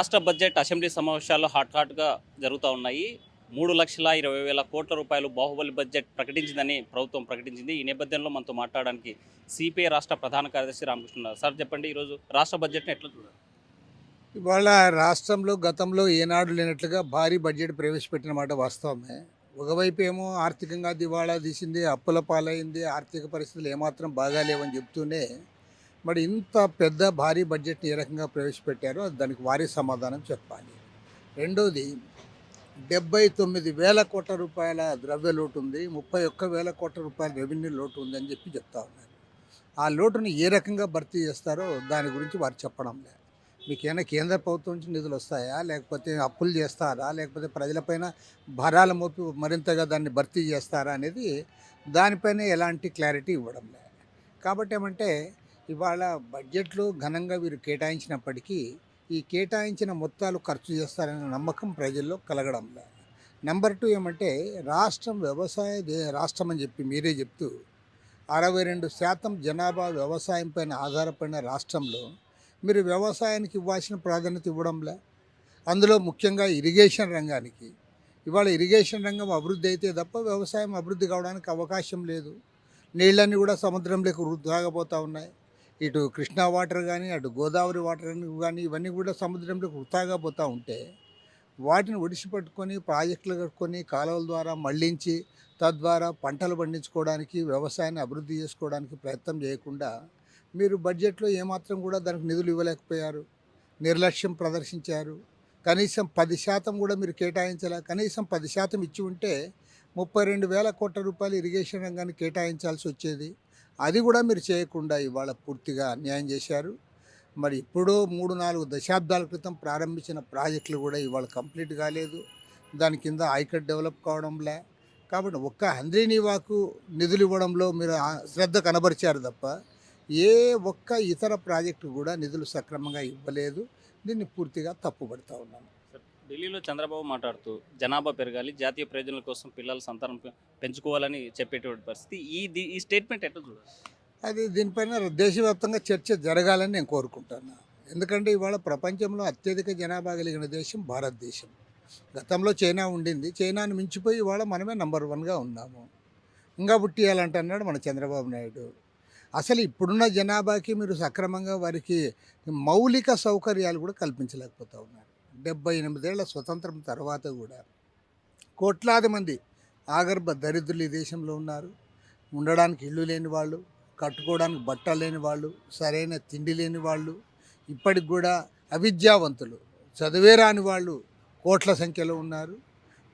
రాష్ట్ర budget assembly సమావేశాల్లో హాట్‌గా జరుగుతా ఉన్నాయి. 3,20,000 కోట్ల రూపాయలు బాహుబలి బడ్జెట్ ప్రకటించిందని ప్రభుత్వం ప్రకటించింది. ఈ నేపథ్యంలో మనతో మాట్లాడడానికి సిపిఐ రాష్ట్ర ప్రధాన కార్యదర్శి రామకృష్ణ ఉన్నారు. సార్ చెప్పండి, ఈరోజు రాష్ట్ర బడ్జెట్‌ని ఎట్లా చూడాలి? ఇవాళ రాష్ట్రంలో గతంలో ఏనాడు లేనట్లుగా భారీ బడ్జెట్ ప్రవేశపెట్టిన మాట వాస్తవమే. ఒకవైపు ఏమో ఆర్థికంగా దివాళా తీసింది, అప్పుల పాలైంది, ఆర్థిక పరిస్థితులు ఏమాత్రం బాగాలేవని చెప్తూనే మరి ఇంత పెద్ద భారీ బడ్జెట్ని ఏ రకంగా ప్రవేశపెట్టారో దానికి వారి సమాధానం చెప్పాలి. రెండోది, 79,000 కోట్ల రూపాయల ద్రవ్య లోటు ఉంది, 31,000 కోట్ల రూపాయల రెవెన్యూ లోటు ఉంది అని చెప్తా ఉన్నారు. ఆ లోటుని ఏ రకంగా భర్తీ చేస్తారో దాని గురించి వారు చెప్పడం లేదు. మీకేమైనా కేంద్ర ప్రభుత్వం నుంచి నిధులు వస్తాయా, లేకపోతే అప్పులు చేస్తారా, లేకపోతే ప్రజలపైన భారాల మోపి మరింతగా దాన్ని భర్తీ చేస్తారా అనేది దానిపైన ఎలాంటి క్లారిటీ ఇవ్వడం లేదు. కాబట్టి ఏమంటే ఇవాళ బడ్జెట్లో ఘనంగా వీరు కేటాయించినప్పటికీ ఈ కేటాయించిన మొత్తాలు ఖర్చు చేస్తారనే నమ్మకం ప్రజల్లో కలగడం లేదు. నెంబర్ 2 ఏమంటే రాష్ట్రం రాష్ట్రం అని చెప్పి మీరే చెప్తూ 62% జనాభా వ్యవసాయం పైన ఆధారపడిన రాష్ట్రంలో మీరు వ్యవసాయానికి ఇవ్వాల్సిన ప్రాధాన్యత ఇవ్వడంలే. అందులో ముఖ్యంగా ఇరిగేషన్ రంగానికి ఇవాళ ఇరిగేషన్ రంగం అభివృద్ధి అయితే తప్ప వ్యవసాయం అభివృద్ధి కావడానికి అవకాశం లేదు. నీళ్ళన్నీ కూడా సముద్రంలోకి వృధాగా ఉన్నాయి. ఇటు కృష్ణా వాటర్ కానీ, అటు గోదావరి వాటర్ కానీ ఇవన్నీ కూడా సముద్రంలోకి వృధాగా పోతూ ఉంటే వాటిని ఒడిసిపట్టుకొని ప్రాజెక్టులు కట్టుకొని కాలువల ద్వారా మళ్లించి తద్వారా పంటలు పండించుకోవడానికి వ్యవసాయాన్ని అభివృద్ధి చేసుకోవడానికి ప్రయత్నం చేయకుండా మీరు బడ్జెట్లో ఏమాత్రం కూడా దానికి నిధులు ఇవ్వలేకపోయారు. నిర్లక్ష్యం ప్రదర్శించారు. కనీసం 10% కూడా మీరు కేటాయించలే. కనీసం 10% ఇచ్చి ఉంటే 32,000 కోట్ల రూపాయలు ఇరిగేషన్ రంగాన్ని కేటాయించాల్సి వచ్చేది. అది కూడా మీరు చేయకుండా ఇవాళ పూర్తిగా అన్యాయం చేశారు. మరి ఇప్పుడు 3-4 దశాబ్దాల క్రితం ప్రారంభించిన ప్రాజెక్టులు కూడా ఇవాళ కంప్లీట్ కాలేదు. దాని కింద ఆయకట్ డెవలప్ కావడంలే. కాబట్టి ఒక్క హంద్రీనీవాకు నిధులు ఇవ్వడంలో మీరు శ్రద్ధ కనబరిచారు తప్ప ఏ ఒక్క ఇతర ప్రాజెక్టు కూడా నిధులు సక్రమంగా ఇవ్వలేదు. దీన్ని పూర్తిగా తప్పుపడతా ఉన్నాను. సార్, ఢిల్లీలో చంద్రబాబు మాట్లాడుతూ జనాభా పెరగాలి, జాతీయ ప్రయోజనాల కోసం పిల్లల సంతానం పెంచుకోవాలని చెప్పేటువంటి పరిస్థితి. ఈ స్టేట్మెంట్ ఎట్లా చూడాలి? అది దీనిపైన దేశవ్యాప్తంగా చర్చ జరగాలని నేను కోరుకుంటున్నాను. ఎందుకంటే ఇవాళ ప్రపంచంలో అత్యధిక జనాభా కలిగిన దేశం భారతదేశం. గతంలో చైనా ఉండింది. చైనాను మించిపోయి ఇవాళ మనమే నంబర్ 1గా ఉన్నాము. ఇంకా పుట్టియాలంటున్నాడు మన చంద్రబాబు నాయుడు. అసలు ఇప్పుడున్న జనాభాకి మీరు సక్రమంగా వారికి మౌలిక సౌకర్యాలు కూడా కల్పించలేకపోతూ ఉన్నారు. 78 ఏళ్ల స్వతంత్రం తర్వాత కూడా కోట్లాది మంది ఆగర్భ దరిద్రులు ఈ దేశంలో ఉన్నారు. ఉండడానికి ఇల్లు లేని వాళ్ళు, కట్టుకోవడానికి బట్టలు లేని వాళ్ళు, సరైన తిండి లేని వాళ్ళు, ఇప్పటికి కూడా అవిద్యావంతులు, చదివే రాని వాళ్ళు కోట్ల సంఖ్యలో ఉన్నారు.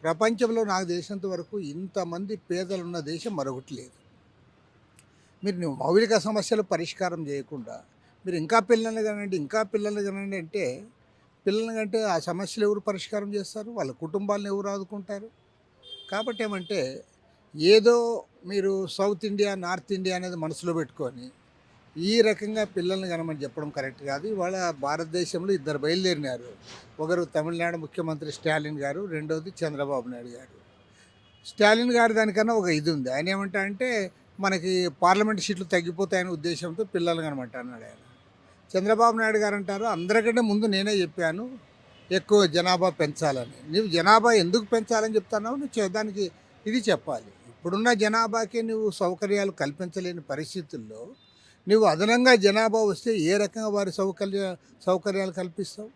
ప్రపంచంలో నాకు తెలిసినంత వరకు ఇంతమంది పేదలు ఉన్న దేశం మరొకటి లేదు. మీరు మౌలిక సమస్యలు పరిష్కారం చేయకుండా మీరు ఇంకా పిల్లల్ని కనండి అంటే పిల్లల్ని కంటే ఆ సమస్యలు ఎవరు పరిష్కారం చేస్తారు? వాళ్ళ కుటుంబాలను ఎవరు ఆదుకుంటారు? కాబట్టి ఏమంటే ఏదో మీరు సౌత్ ఇండియా, నార్త్ ఇండియా అనేది మనసులో పెట్టుకొని ఈ రకంగా పిల్లల్ని కనమని చెప్పడం కరెక్ట్ కాదు. ఇవాళ భారతదేశంలో ఇద్దరు బయలుదేరినారు. ఒకరు తమిళనాడు ముఖ్యమంత్రి స్టాలిన్ గారు, రెండవది చంద్రబాబు నాయుడు గారు. స్టాలిన్ గారు దానికన్నా ఒక ఇది ఉంది. ఆయన ఏమంటా అంటే మనకి పార్లమెంట్ సీట్లు తగ్గిపోతాయనే ఉద్దేశంతో పిల్లలు కనమంట అన్నాడు ఆయన. చంద్రబాబు నాయుడు గారు అంటారు అందరికంటే ముందు నేనే చెప్పాను ఎక్కువ జనాభా పెంచాలని. నువ్వు జనాభా ఎందుకు పెంచాలని చెప్తున్నావు? నువ్వు దానికి ఇది చెప్పాలి. ఇప్పుడున్న జనాభాకి నువ్వు సౌకర్యాలు కల్పించలేని పరిస్థితుల్లో నువ్వు అదనంగా జనాభా వస్తే ఏ రకంగా వారి సౌకర్యాలు కల్పిస్తావు?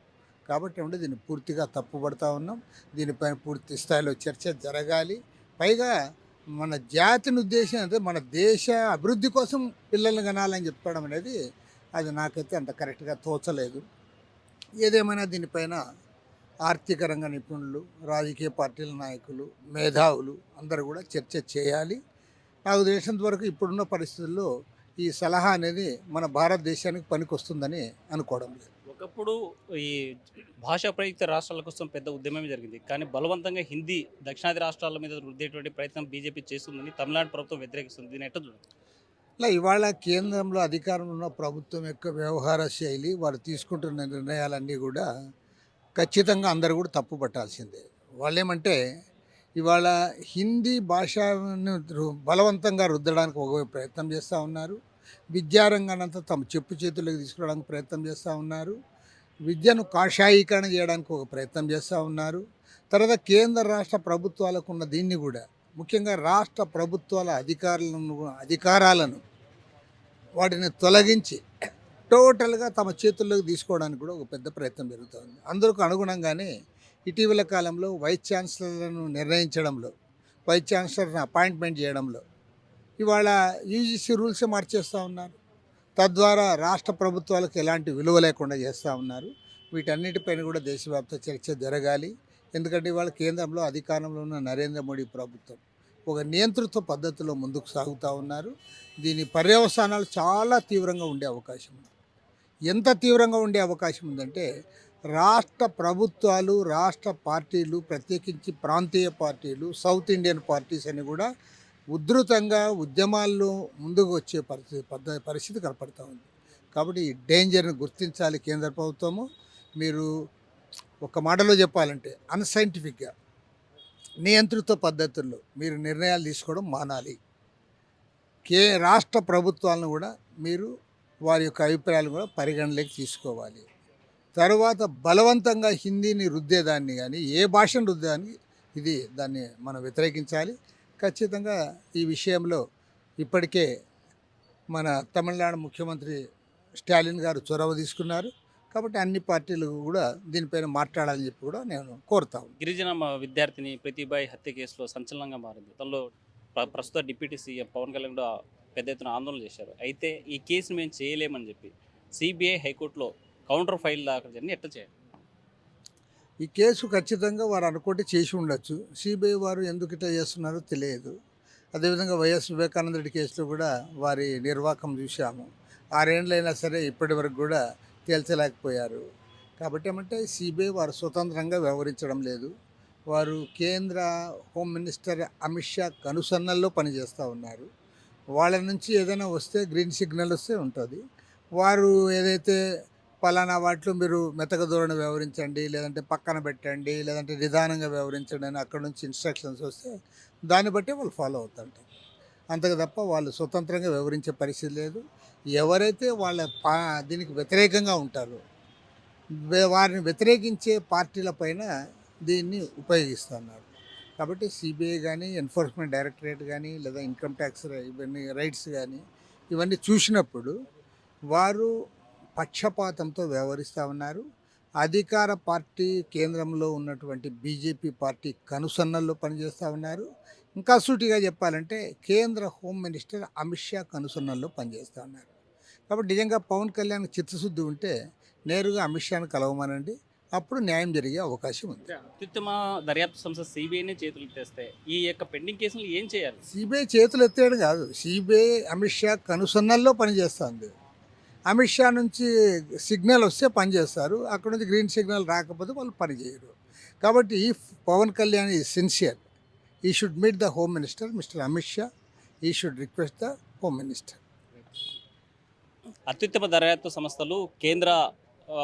కాబట్టి అంటే దీన్ని పూర్తిగా తప్పుపడతా ఉన్నాం. దీనిపైన పూర్తి స్థాయిలో చర్చ జరగాలి. పైగా మన జాతిని ఉద్దేశం అంటే మన దేశ అభివృద్ధి కోసం పిల్లల్ని కనాలని చెప్పడం అనేది అది నాకైతే అంత కరెక్ట్గా తోచలేదు. ఏదేమైనా దీనిపైన ఆర్థిక రంగ నిపుణులు, రాజకీయ పార్టీల నాయకులు, మేధావులు అందరూ కూడా చర్చ చేయాలి. నాకు తెలిసినంత వరకు ఇప్పుడున్న పరిస్థితుల్లో ఈ సలహా అనేది మన భారతదేశానికి పనికొస్తుందని అనుకోవడం లేదు. ఒకప్పుడు ఈ భాషా ప్రయుక్త రాష్ట్రాల కోసం పెద్ద ఉద్యమం జరిగింది, కానీ బలవంతంగా హిందీ దక్షిణాది రాష్ట్రాల మీద రుద్దేటువంటి ప్రయత్నం బీజేపీ చేస్తుందని తమిళనాడు ప్రభుత్వం వ్యతిరేకిస్తుంది. దీన్ని ఎట్లా చూడాలి? ఇలా ఇవాళ కేంద్రంలో అధికారంలో ఉన్న ప్రభుత్వం యొక్క వ్యవహార శైలి, వారు తీసుకుంటున్న నిర్ణయాలన్నీ కూడా ఖచ్చితంగా అందరూ కూడా తప్పు పట్టాల్సిందే. వాళ్ళేమంటే ఇవాళ హిందీ భాషను బలవంతంగా రుద్దడానికి ఒక ప్రయత్నం చేస్తూ ఉన్నారు. విద్యారంగానంతా తమ చెప్పు చేతుల్లోకి తీసుకురావడానికి ప్రయత్నం చేస్తూ ఉన్నారు. విద్యను కాషాయీకరణ చేయడానికి ఒక ప్రయత్నం చేస్తూ ఉన్నారు. తర్వాత కేంద్ర రాష్ట్ర ప్రభుత్వాలకు ఉన్న దీన్ని కూడా ముఖ్యంగా రాష్ట్ర ప్రభుత్వాల అధికారాలను వాటిని తొలగించి టోటల్గా తమ చేతుల్లోకి తీసుకోవడానికి కూడా ఒక పెద్ద ప్రయత్నం జరుగుతుంది. అందుకు అనుగుణంగానే ఇటీవల కాలంలో వైస్ ఛాన్సలర్లను నిర్ణయించడంలో, వైస్ ఛాన్సలర్ని అపాయింట్మెంట్ చేయడంలో ఇవాళ యూజీసీ రూల్సే మార్చేస్తూ ఉన్నారు. తద్వారా రాష్ట్ర ప్రభుత్వాలకు ఎలాంటి విలువ లేకుండా చేస్తూ ఉన్నారు. వీటన్నిటిపైన కూడా దేశవ్యాప్త చర్చ జరగాలి. ఎందుకంటే ఇవాళ కేంద్రంలో అధికారంలో ఉన్న నరేంద్ర మోడీ ప్రభుత్వం ఒక నియంతృత్వ పద్ధతిలో ముందుకు సాగుతూ ఉన్నారు. దీని పర్యవసానాలు చాలా తీవ్రంగా ఉండే అవకాశం ఉంది. ఎంత తీవ్రంగా ఉండే అవకాశం ఉందంటే రాష్ట్ర ప్రభుత్వాలు, రాష్ట్ర పార్టీలు, ప్రత్యేకించి ప్రాంతీయ పార్టీలు, సౌత్ ఇండియన్ పార్టీస్ అని కూడా ఉధృతంగా ఉద్యమాల్లో ముందుకు వచ్చే పరిస్థితి కనపడుతూ ఉంది. కాబట్టి ఈ డేంజర్ని గుర్తించాలి కేంద్ర ప్రభుత్వము. మీరు ఒక మాటలో చెప్పాలంటే అన్సైంటిఫిక్గా నియంత్రిత పద్ధతుల్లో మీరు నిర్ణయాలు తీసుకోవడం మానాలి. రాష్ట్ర ప్రభుత్వాలను కూడా మీరు వారి యొక్క అభిప్రాయాలు కూడా పరిగణలోకి తీసుకోవాలి. తర్వాత బలవంతంగా హిందీని రుద్దేదాన్ని కానీ ఏ భాషను రుద్దేదాన్ని దాన్ని మనం వ్యతిరేకించాలి. ఖచ్చితంగా ఈ విషయంలో ఇప్పటికే మన తమిళనాడు ముఖ్యమంత్రి స్టాలిన్ గారు చొరవ తీసుకున్నారు. కాబట్టి అన్ని పార్టీలు కూడా దీనిపైన మాట్లాడాలని చెప్పి కూడా నేను కోరుతాను. గిరిజన విద్యార్థిని ప్రతిభాయ్ హత్య కేసులో సంచలనంగా మారింది. తనలో ప్రస్తుత డిప్యూటీ సీఎం పవన్ కళ్యాణ్ కూడా పెద్ద ఎత్తున ఆందోళన చేశారు. అయితే ఈ కేసును మేము చేయలేమని చెప్పి సిబిఐ హైకోర్టులో కౌంటర్ ఫైల్ దాఖలు చేయాలని ఎట్లా చేయాలి? ఈ కేసు ఖచ్చితంగా వారు అనుకుంటే చేసి ఉండొచ్చు. సిబిఐ వారు ఎందుకు ఇట్లా చేస్తున్నారో తెలియదు. అదేవిధంగా వైఎస్ వివేకానంద రెడ్డి కేసులో కూడా వారి నిర్వాకం చూశాము. 6 ఏళ్ళైనా సరే ఇప్పటి వరకు కూడా తేల్చలేకపోయారు. కాబట్టి ఏమంటే సిబిఐ వారు స్వతంత్రంగా వ్యవహరించడం లేదు. వారు కేంద్ర హోమ్ మినిస్టర్ అమిత్ షా కనుసన్నల్లో పనిచేస్తూ ఉన్నారు. వాళ్ళ నుంచి ఏదైనా వస్తే గ్రీన్ సిగ్నల్ వస్తే ఉంటుంది. వారు ఏదైతే పలానా వాటిలో మీరు మెతక ధోరణి వ్యవహరించండి, లేదంటే పక్కన పెట్టండి, లేదంటే నిదానంగా వ్యవహరించండి అని అక్కడ నుంచి ఇన్స్ట్రక్షన్స్ వస్తే దాన్ని బట్టి వాళ్ళు ఫాలో అవుతుంటారు. అంతకు తప్ప వాళ్ళు స్వతంత్రంగా వ్యవహరించే పరిస్థితి లేదు. ఎవరైతే వాళ్ళ దీనికి వ్యతిరేకంగా ఉంటారో వారిని వ్యతిరేకించే పార్టీల పైన దీన్ని ఉపయోగిస్తున్నారు. కాబట్టి సిబిఐ కానీ, ఎన్ఫోర్స్మెంట్ డైరెక్టరేట్ కానీ, లేదా ఇన్కమ్ ట్యాక్స్ ఇవన్నీ రైట్స్ కానీ ఇవన్నీ చూసినప్పుడు వారు పక్షపాతంతో వ్యవహరిస్తూ ఉన్నారు. అధికార పార్టీ కేంద్రంలో ఉన్నటువంటి బీజేపీ పార్టీ కనుసన్నల్లో పనిచేస్తూ ఉన్నారు. ఇంకా సూటిగా చెప్పాలంటే కేంద్ర హోమ్ మినిస్టర్ అమిత్ షా కనుసన్నల్లో పనిచేస్తూ ఉన్నారు. కాబట్టి నిజంగా పవన్ కళ్యాణ్ చిత్తశుద్ధి ఉంటే నేరుగా అమిత్ షాను కలవమనండి, అప్పుడు న్యాయం జరిగే అవకాశం ఉంది. అత్యుత్తమ దర్యాప్తు సంస్థ సిబిఐనే చేతులు ఎత్తేస్తే ఈ యొక్క పెండింగ్ కేసులు ఏం చేయాలి? సిబిఐ చేతులు ఎత్తేయడం కాదు, సిబిఐ అమిత్ షా కనుసన్నల్లో పనిచేస్తుంది. అమిత్ షా నుంచి సిగ్నల్ వస్తే పనిచేస్తారు, అక్కడ నుంచి గ్రీన్ సిగ్నల్ రాకపోతే వాళ్ళు పనిచేయరు. కాబట్టి ఈ Pawan Kalyan he sincere, he should meet the home minister mister Amit Shah, he should request the home minister. అత్యుత్తమ దర్యాప్తు సంస్థలు కేంద్ర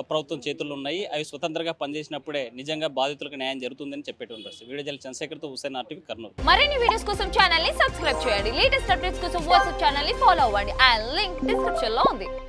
ప్రభుత్వం చేతుల్లో ఉన్నాయి. అవి స్వతంత్రంగా పనిచేసినప్పుడే నిజంగా బాధితులకు న్యాయం జరుగుతుందని చెప్పేటువంటి పరిస్థితి. వీడియో జర్నలిస్ట్ చంద్రశేఖర్తో హుస్సేన్, RTV, కర్నూలు. మరిన్ని వీడియోస్ కోసం ఛానల్ ని సబ్స్క్రైబ్ చేయండి. లేటెస్ట్ అప్డేట్స్ కోసం వాట్సాప్ ఛానల్ ని ఫాలో అవ్వండి. ఆ లింక్ డిస్క్రిప్షన్ లో ఉంది.